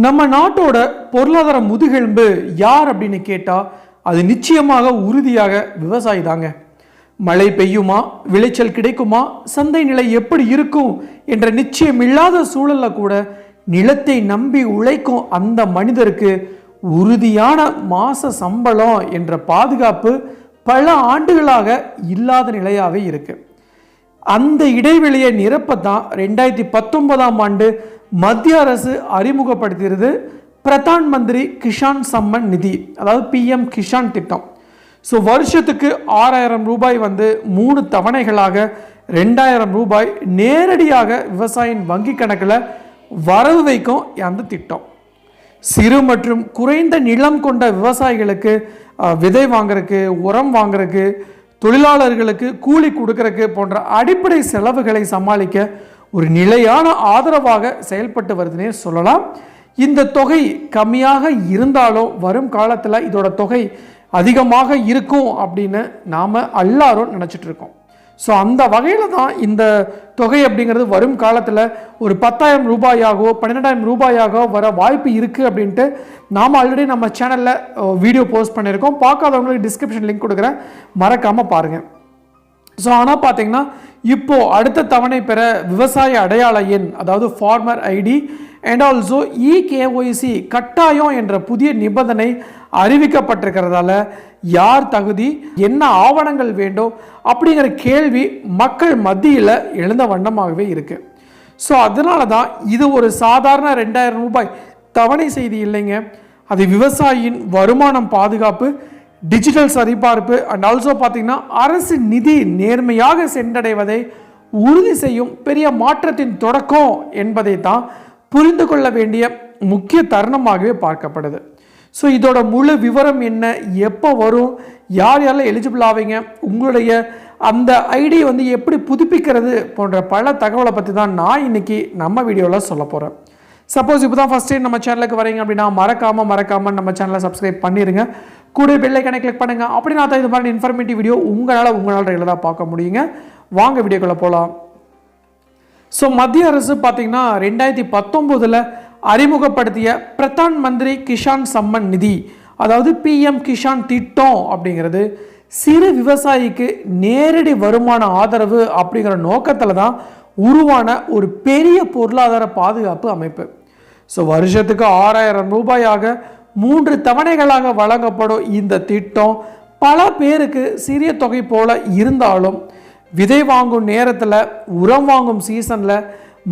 நம்ம நாட்டோட பொருளாதார முதுகெலும்பு யார் அப்படின்னு கேட்டால் அது நிச்சயமாக உறுதியாக விவசாயி தாங்க. மழை பெய்யுமா, விளைச்சல் கிடைக்குமா, சந்தை நிலை எப்படி இருக்கும் என்ற நிச்சயம் இல்லாத சூழல்ல கூட நிலத்தை நம்பி உழைக்கும் அந்த மனிதருக்கு உறுதியான மாச சம்பளம் என்ற பாதுகாப்பு பல ஆண்டுகளாக இல்லாத நிலையாகவே இருக்கு. அந்த இடைவெளியை நிரப்பத்தான் 2019ஆம் ஆண்டு மத்திய அரசு அறிமுகப்படுத்தியது பிரதான் மந்திரி கிஷான் சம்மன் நிதி, அதாவது பிஎம் கிஷான் திட்டம். ஸோ வருஷத்துக்கு 6000 ரூபாய் 3 தவணைகளாக 2000 ரூபாய் நேரடியாக விவசாயியின் வங்கி கணக்கில் வரவு வைக்கும் அந்த திட்டம். சிறு மற்றும் குறைந்த நிலம் கொண்ட விவசாயிகளுக்கு விதை வாங்குறதுக்கு, உரம் வாங்குறதுக்கு, தொழிலாளர்களுக்கு கூலி கொடுக்கறதுக்கு போன்ற அடிப்படை செலவுகளை சமாளிக்க ஒரு நிலையான ஆதரவாக செயல்பட்டு வருதுன்னே சொல்லலாம். இந்த தொகை கம்மியாக இருந்தாலும் வரும் காலத்தில் இதோட தொகை அதிகமாக இருக்கும் அப்படின்னு நாம் எல்லாரும் நினச்சிட்டு இருக்கோம். ஸோ அந்த வகையில் தான் இந்த தொகை அப்படிங்கிறது வரும் காலத்தில் ஒரு 10,000 ரூபாயாகவோ 12,000 ரூபாயாகவோ வர வாய்ப்பு இருக்குது அப்படின்ட்டு நாம் ஆல்ரெடி நம்ம சேனலில் வீடியோ போஸ்ட் பண்ணியிருக்கோம். பார்க்காதவங்களுக்கு டிஸ்கிரிப்ஷன் லிங்க் கொடுக்குறேன், மறக்காமல் பாருங்கள். ஸோ ஆனால் பார்த்தீங்கன்னா இப்போது அடுத்த தவணை பெற விவசாய அடையாள எண், அதாவது farmer ID and also eKYC கட்டாயம் என்ற புதிய நிபந்தனை அறிவிக்கப்பட்டிருக்கிறதால யார் தகுதி, என்ன ஆவணங்கள் வேண்டும் அப்படிங்கிற கேள்வி மக்கள் மத்தியில் எழுந்த வண்ணமாகவே இருக்கு. ஸோ அதனால தான் இது ஒரு சாதாரண 2000 ரூபாய் தவணை செய்தி இல்லைங்க. அது விவசாயியின் வருமானம் பாதுகாப்பு, டிஜிட்டல் சரிபார்ப்பு அண்ட் ஆல்சோ பார்த்தீங்கன்னா அரசு நிதி நேர்மையாக சென்றடைவதை உறுதி செய்யும் பெரிய மாற்றத்தின் தொடக்கம் என்பதை தான் புரிந்து கொள்ள வேண்டிய முக்கிய தருணமாகவே பார்க்கப்படுது. ஸோ இதோட முழு விவரம் என்ன, எப்போ வரும், யார் யாரெல்லாம் எலிஜிபிள் ஆவீங்க, உங்களுடைய அந்த ஐடி எப்படி புதுப்பிக்கிறது போன்ற பல தகவலை பற்றி தான் நான் இன்னைக்கு நம்ம வீடியோவில் சொல்ல போகிறேன். சப்போஸ் இப்போ தான் ஃபஸ்ட் டைம் நம்ம சேனலுக்கு வரீங்க அப்படின்னா மறக்காமல் நம்ம சேனலை சப்ஸ்கிரைப் பண்ணிடுங்க. கூட பெல் ஐகானை கிளிக் பண்ணுங்கள். அப்படின்னா தான் இது மாதிரி இன்ஃபர்மேட்டிவ் வீடியோ உங்களால் ரெகுலராக பார்க்க முடியுங்க. வாங்க வீடியோக்குள்ளே போகலாம். ஸோ மத்திய அரசு பார்த்தீங்கன்னா 2019 அறிமுகப்படுத்திய பிரதான் மந்திரி கிஷான் சம்மன் நிதி, அதாவது பிஎம் கிஷான் திட்டம் அப்படிங்கிறது சிறு விவசாயிக்கு நேரடி வருமான ஆதரவு அப்படிங்கிற நோக்கத்தில் தான் உருவான ஒரு பெரிய பொருளாதார பாதுகாப்பு அமைப்பு. ஸோ வருஷத்துக்கு 6000 ரூபாயாக 3 தவணைகளாக வழங்கப்படும் இந்த திட்டம் பல பேருக்கு சிறிய தொகை போல இருந்தாலும் விதை வாங்கும் நேரத்தில், உரம் வாங்கும் சீசனில்,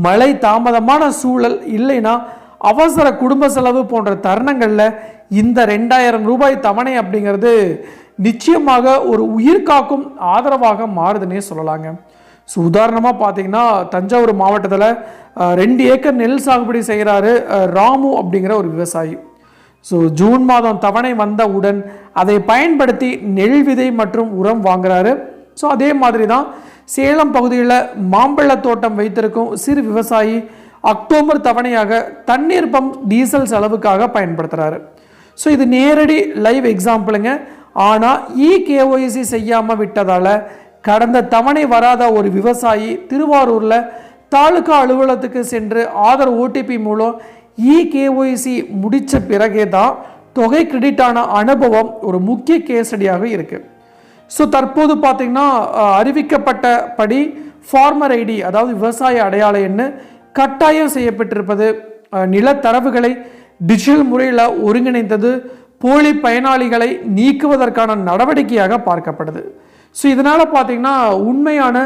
மழை தாமதமான சூழல் இல்லைன்னா அவசர குடும்ப செலவு போன்ற தருணங்களில் இந்த 2000 ரூபாய் தவணை அப்படிங்கிறது நிச்சயமாக ஒரு உயிர் காக்கும் ஆதரவாக மாறுதுன்னே சொல்லலாங்க. ஸோ உதாரணமாக பார்த்தீங்கன்னா தஞ்சாவூர் மாவட்டத்தில் 2 ஏக்கர் நெல் சாகுபடி செய்கிறாரு ராமு அப்படிங்கிற ஒரு விவசாயி. ஸோ ஜூன் மாதம் தவணை வந்தவுடன் அதை பயன்படுத்தி நெல் விதை மற்றும் உரம் வாங்குறாரு. ஸோ அதே மாதிரி தான் சேலம் பகுதியில் மாம்பழ தோட்டம் வைத்திருக்கும் சிறு விவசாயி அக்டோபர் தவணையாக தண்ணீர் பம்ப் டீசல் செலவுக்காக பயன்படுத்துகிறாரு. ஸோ இது நேரடி லைவ் எக்ஸாம்பிளுங்க. ஆனால் இகேஒய்சி செய்யாமல் விட்டதால் கடந்த தவணை வராத ஒரு விவசாயி திருவாரூரில் தாலுகா அலுவலகத்துக்கு சென்று ஆதார் ஓடிபி மூலம் இகேஒய்சி முடித்த பிறகே தான் தொகை கிரெடிட் ஆன அனுபவம் ஒரு முக்கிய கேஸ்டடியாக இருக்குது. ஸோ தற்போது பார்த்தீங்கன்னா அறிவிக்கப்பட்டபடி ஃபார்மர் ஐடி, அதாவது விவசாய அடையாள எண் கட்டாயம் செய்யப்பட்டிருப்பது, நிலத்தரவுகளை டிஜிட்டல் முறையில் ஒருங்கிணைந்தது போலி பயனாளிகளை நீக்குவதற்கான நடவடிக்கையாக பார்க்கப்படுது. ஸோ இதனால் பார்த்தீங்கன்னா உண்மையான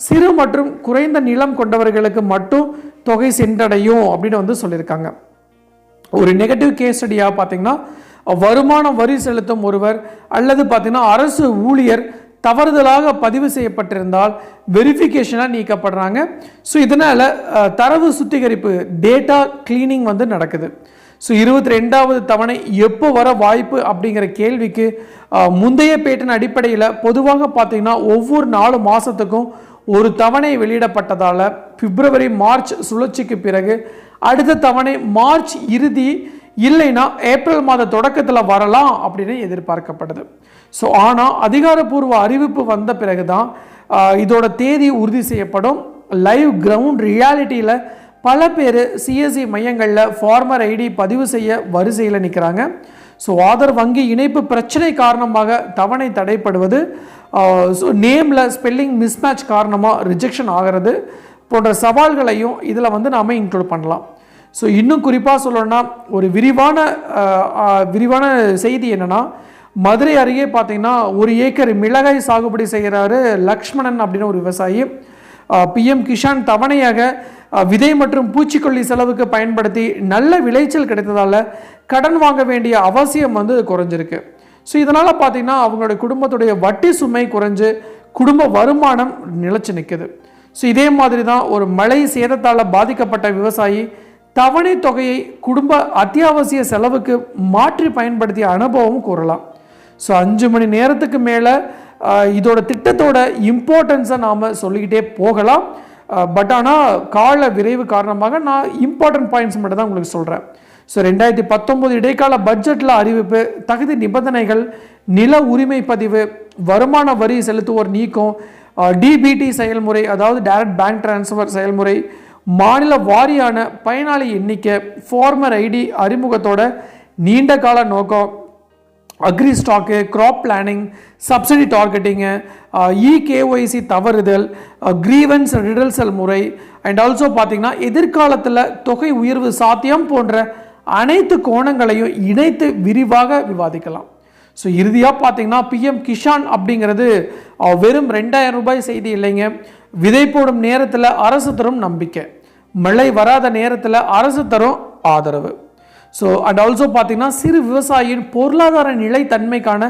சிறு மற்றும் குறைந்த நிலம் கொண்டவர்களுக்கு மட்டும் தொகை சென்றடையும் அப்படின்னு சொல்லியிருக்காங்க. ஒரு நெகட்டிவ் கேஸ் ஸ்டடியாக பார்த்தீங்கன்னா வருமான வரி செலுத்தும் ஒருவர் அல்லது பார்த்தீங்கன்னா அரசு ஊழியர் தவறுதலாக பதிவு செய்யப்பட்டிருந்தால் வெரிஃபிகேஷனாக நீக்கப்படுறாங்க. ஸோ இதனால் தரவு சுத்திகரிப்பு, டேட்டா கிளீனிங் நடக்குது. ஸோ 22வது தவணை எப்போ வர வாய்ப்பு அப்படிங்கிற கேள்விக்கு முந்தைய பேட்டின் அடிப்படையில் பொதுவாக பார்த்தீங்கன்னா ஒவ்வொரு 4 மாதத்துக்கும் ஒரு தவணை வெளியிடப்பட்டதால் பிப்ரவரி மார்ச் சுழற்சிக்கு பிறகு அடுத்த தவணை மார்ச் இறுதி இல்லைன்னா ஏப்ரல் மாத தொடக்கத்தில் வரலாம் அப்படின்னு எதிர்பார்க்கப்படுது. ஸோ ஆனால் அதிகாரப்பூர்வ அறிவிப்பு வந்த பிறகு தான் இதோட தேதி உறுதி செய்யப்படும். லைவ் கிரவுண்ட் ரியாலிட்டியில் பல பேர் சிஎஸ்சி மையங்களில் ஃபார்மர் ஐடி பதிவு செய்ய வரிசையில் நிற்கிறாங்க. ஸோ ஆதார் வங்கி இணைப்பு பிரச்சனை காரணமாக தவணை தடைப்படுவது, ஸோ நேமில் ஸ்பெல்லிங் மிஸ்மேட்ச் காரணமாக ரிஜெக்ஷன் ஆகிறது போன்ற சவால்களையும் இதில் வந்து நாம் இன்க்ளூட் பண்ணலாம். ஸோ இன்னும் குறிப்பாக சொல்லணும்னா ஒரு விரிவான செய்தி என்னென்னா, மதுரை அருகே பார்த்திங்கன்னா 1 ஏக்கர் மிளகாய் சாகுபடி செய்கிறாரு லக்ஷ்மணன் அப்படின்னு ஒரு விவசாயி. பிஎம் கிஷான் தவணையாக விதை மற்றும் பூச்சிக்கொல்லி செலவுக்கு பயன்படுத்தி நல்ல விளைச்சல் கிடைத்ததால் கடன் வாங்க வேண்டிய அவசியம் வந்து குறைஞ்சிருக்கு. ஸோ இதனால் பார்த்திங்கன்னா அவங்களுடைய குடும்பத்துடைய வட்டி சுமை குறைஞ்சு குடும்ப வருமானம் நிலைச்சு நிற்குது. ஸோ இதே மாதிரி தான் ஒரு மழை சேதத்தால் பாதிக்கப்பட்ட விவசாயி தவணை தொகையை குடும்ப அத்தியாவசிய செலவுக்கு மாற்றி பயன்படுத்திய அனுபவம் கூறலாம். ஸோ 5 மணி நேரத்துக்கு மேலே இதோட திட்டத்தோட இம்பார்ட்டன்ஸை நாம் சொல்லிக்கிட்டே போகலாம். பட் ஆனால் கால விரைவு காரணமாக நான் இம்பார்ட்டன்ட் பாயிண்ட்ஸ் மட்டும் தான் உங்களுக்கு சொல்கிறேன். ஸோ 2019 இடைக்கால பட்ஜெட்டில் அறிவிப்பு, தகுதி நிபந்தனைகள், நில உரிமை பதிவு, வருமான வரி செலுத்துவோர் நீக்கம், டிபிடி செயல்முறை அதாவது டைரக்ட் பேங்க் டிரான்ஸ்ஃபர் செயல்முறை, மாநில வாரியான பயனாளி எண்ணிக்கை, ஃபார்மர் ஐடி அறிமுகத்தோட நீண்ட கால நோக்கம், agri stack, crop planning, subsidy targeting, eKYC தவறுதல், கிரீவன்ஸ் ரிடல்சல் முறை அண்ட் ஆல்சோ பார்த்திங்கன்னா எதிர்காலத்தில் தொகை உயர்வு சாத்தியம் போன்ற அனைத்து கோணங்களையும் இணைத்து விரிவாக விவாதிக்கலாம். ஸோ இறுதியாக பார்த்திங்கன்னா பிஎம் கிஷான் அப்படிங்கிறது வெறும் 2000 ரூபாய் செய்தி இல்லைங்க. விதை போடும் நேரத்தில் அரசு தரும் நம்பிக்கை, மழை வராத நேரத்தில் அரசு தரும் ஆதரவு. ஸோ அண்ட் ஆல்சோ பார்த்திங்கன்னா சிறு விவசாயியின் பொருளாதார நிலைத்தன்மைக்கான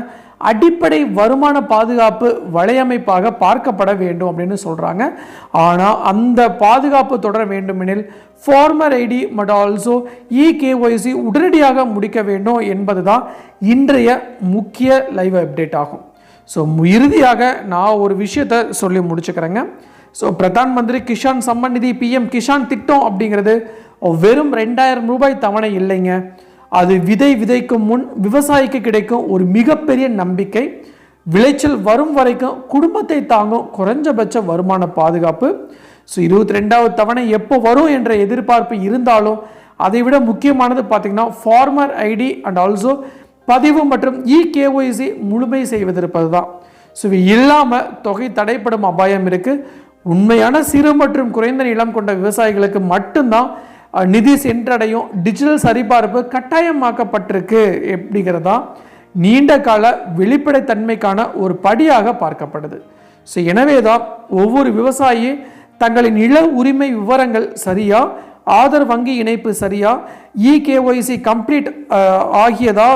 அடிப்படை வருமான பாதுகாப்பு வலையமைப்பாக பார்க்கப்பட வேண்டும் அப்படின்னு சொல்கிறாங்க. ஆனால் அந்த பாதுகாப்பு தொடர வேண்டுமெனில் ஃபார்மர் ஐடி மற்றும் ஆல்சோ இகேஒய்சி உடனடியாக முடிக்க வேண்டும் என்பது தான் இன்றைய முக்கிய லைவ் அப்டேட் ஆகும். ஸோ இறுதியாக நான் ஒரு விஷயத்தை சொல்லி முடிச்சுக்கிறேங்க. ஸோ பிரதான் மந்திரி கிஷான் சம்மன் நிதி பிஎம் கிஷான் திட்டம் அப்படிங்கிறது வெறும் 2000 ரூபாய் தவணை இல்லைங்க. அது விதைக்கும் முன் விவசாயிக்கு கிடைக்கும் ஒரு மிகப்பெரிய நம்பிக்கை, விளைச்சல் வரும் வரைக்கும் குடும்பத்தை தாங்கும் குறைஞ்சபட்ச வருமான பாதுகாப்பு. ஸோ 22வது தவணை எப்போ வரும் என்ற எதிர்பார்ப்பு இருந்தாலும் அதை விட முக்கியமானது பார்த்திங்கன்னா ஃபார்மர் ஐடி அண்ட் ஆல்சோ பதிவு மற்றும் இகேஒய்சி முழுமை செய்வதிருப்பது தான். ஸோ இவை இல்லாமல் தொகை தடைப்படும் அபாயம் இருக்குது. உண்மையான சிறு மற்றும் குறைந்த நிலம் கொண்ட விவசாயிகளுக்கு மட்டும்தான் நிதி சென்றடையும் டிஜிட்டல் சரிபார்ப்பு கட்டாயமாக்கப்பட்டிருக்கு அப்படிங்கிறதா நீண்ட கால வெளிப்படைத்தன்மைக்கான ஒரு படியாக பார்க்கப்படுது. ஸோ எனவே தான் ஒவ்வொரு விவசாயி தங்களின் நில உரிமை விவரங்கள் சரியா, ஆதார் வங்கி இணைப்பு சரியா, இகேஒய்சி கம்ப்ளீட் ஆகியதா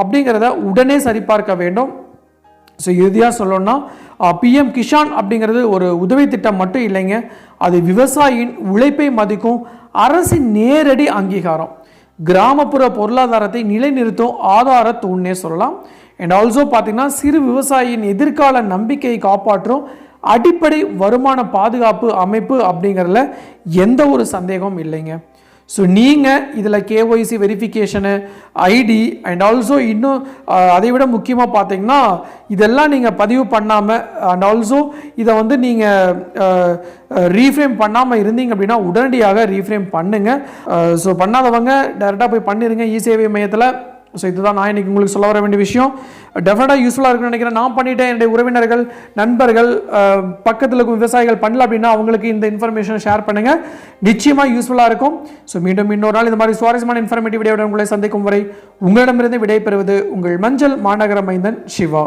அப்படிங்கிறத உடனே சரிபார்க்க வேண்டும். ஸோ இறுதியாக சொல்லணும்னா பிஎம் கிஷான் அப்படிங்கிறது ஒரு உதவி திட்டம் மட்டும் இல்லைங்க, அது விவசாயியின் உழைப்பை மதிக்கும் அரசின் நேரடி அங்கீகாரம், கிராமப்புற பொருளாதாரத்தை நிலைநிறுத்தும் ஆதார தூண்னே சொல்லலாம். அண்ட் ஆல்சோ பார்த்திங்கன்னா சிறு விவசாயியின் எதிர்கால நம்பிக்கையை காப்பாற்றும் அடிப்படை வருமான பாதுகாப்பு அமைப்பு அப்படிங்கிறதுல எந்த ஒரு சந்தேகமும் இல்லைங்க. ஸோ நீங்கள் இதில் KYC verification, ID and also இன்னும் அதை விட முக்கியமாக பார்த்தீங்கன்னா இதெல்லாம் நீங்கள் பதிவு பண்ணாமல் அண்ட் ஆல்சோ இதை வந்து நீங்கள் ரீஃப்ரேம் பண்ணாமல் இருந்தீங்க அப்படின்னா உடனடியாக ரீஃப்ரேம் பண்ணுங்கள். ஸோ பண்ணாதவங்க டேரெக்டாக போய் பண்ணிடுங்க இ-சேவை மையத்தில். ஸோ இதுதான் நான் இன்றைக்கி உங்களுக்கு சொல்ல வர வேண்டிய விஷயம். டெஃபினட்டாக யூஸ்ஃபுல்லாக இருக்குன்னு நினைக்கிறேன். நான் பண்ணிவிட்டேன், என்னுடைய உறவினர்கள், நண்பர்கள், பக்கத்தில் இருக்கும் விவசாயிகள் பண்ணல அப்படின்னா அவங்களுக்கு இந்த இன்ஃபர்மேஷன் ஷேர் பண்ணுங்கள், நிச்சயமாக யூஸ்ஃபுல்லாக இருக்கும். ஸோ மீண்டும் இன்னொரு நாள் இந்த மாதிரி சுவாரஸ்யமான இன்ஃபர்மேட்டிவ் வீடியோட உங்களை சந்திக்கும் வரை உங்களிடமிருந்து விடை பெறுவது உங்கள் மஞ்சள் மாநகர மைந்தன் சிவா.